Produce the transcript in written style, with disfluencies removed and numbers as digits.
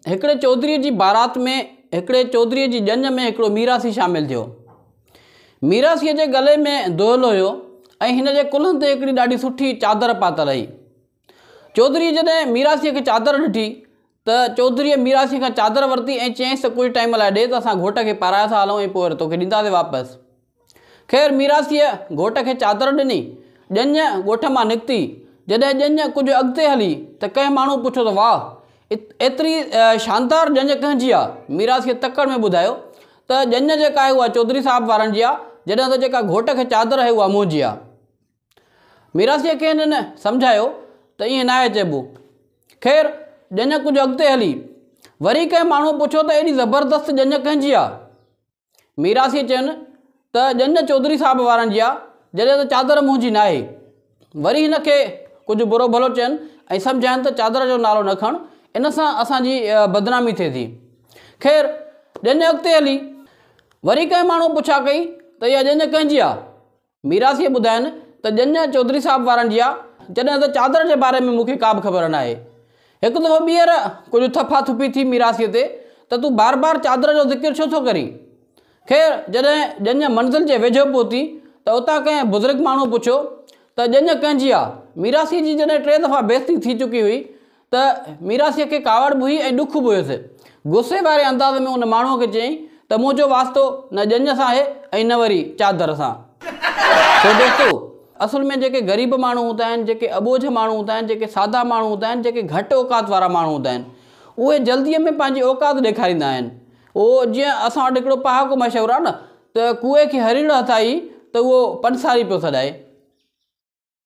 हिकिड़े चौधरीअ जी बारात में हिकिड़े चौधरीअ जी ॼञ में हिकिड़ो मीरासी शामिल थियो। मीरासीअ जे गले में दोहलो हुयो ऐं हिन जे कुल्हनि ते हिकिड़ी ॾाढी सुठी चादर पातल हुई। चौधरी जॾहिं मीरासीअ खे चादर ॾिठी त चौधरीअ मीरासीअ खां चादर वरिती ऐं चयईंसि त कुझु टाइम लाइ ॾे त असां घोट खे पाराए था हलूं ऐं पोइ तोखे ॾींदासीं वापसि। ख़ैरु मीरासीअ घोट खे चादर ॾिनी, ॼञ ॻोठ मां निकिती। जॾहिं ॼञ कुझु अॻिते हली त कंहिं माण्हू पुछो त वाह, एतिरी शानदार ॼञ कंहिंजी आहे? मीरासीअ तकड़ में ॿुधायो त ॼञ जेका आहे उहा चौधरी साहिब वारनि जी आहे, जॾहिं त जेका घोट खे चादर आहे उहा मुंहिंजी आहे। मीरासीअ खे हिननि सम्झायो त ईअं न आहे चइबो। ख़ैरु ॼञ कुझु अॻिते हली, वरी कंहिं माण्हू पुछो त एॾी ज़बरदस्त ॼञ कंहिंजी आहे? मीरासी चयनि त ॼञ चौधरी साहिब वारनि जी आहे, जॾहिं त चादर मुंहिंजी न आहे। वरी हिन खे कुझु बुरो भलो चयनि ऐं सम्झाइनि त चादर जो नालो न खण, इन सां असांजी बदनामी थिए थी। ख़ैरु ॼञ अॻिते हली, वरी कंहिं माण्हू पुछा कई त इहा ॼञ कंहिंजी आहे? मीरासीअ ॿुधाइनि त ॼञ चौधरी साहिब वारनि जी आहे, जॾहिं त चादर जे बारे में मूंखे का बि ख़बर न आहे। हिकु दफ़ो ॿीहर कुझु थफा थुपी थी मीरासीअ ते त तूं बार बार चादर जो ज़िक्र छो थो करीं? ख़ैरु जॾहिं ॼञ मंज़िल जे वेझो पहुती त उतां कंहिं बुज़ुर्ग माण्हू पुछियो त ॼञ कंहिंजी आहे? मीरासीअ जी जॾहिं 3 दफ़ा बेइज़ती थी चुकी हुई त मीरासीअ खे कावड़ बि हुई ऐं ॾुख बि हुयुसि। गुस्से वारे अंदाज़ में उन माण्हूअ खे चयईं त मुंहिंजो वास्तो न ॼञ सां आहे ऐं न वरी चादर सां। छो दोस्तो, असुल में जेके ग़रीब माण्हू हूंदा आहिनि, जेके अॿोझ माण्हू हूंदा आहिनि, जेके सादा माण्हू हूंदा आहिनि, जेके घटि औकात वारा माण्हू हूंदा आहिनि, उहे जल्दीअ में पंहिंजी औकात ॾेखारींदा आहिनि। उहो जीअं असां वटि हिकिड़ो पहाको मशहूरु आहे न, त कुएं खे हरीण हथाई त उहो पंसारी पियो सॾाए।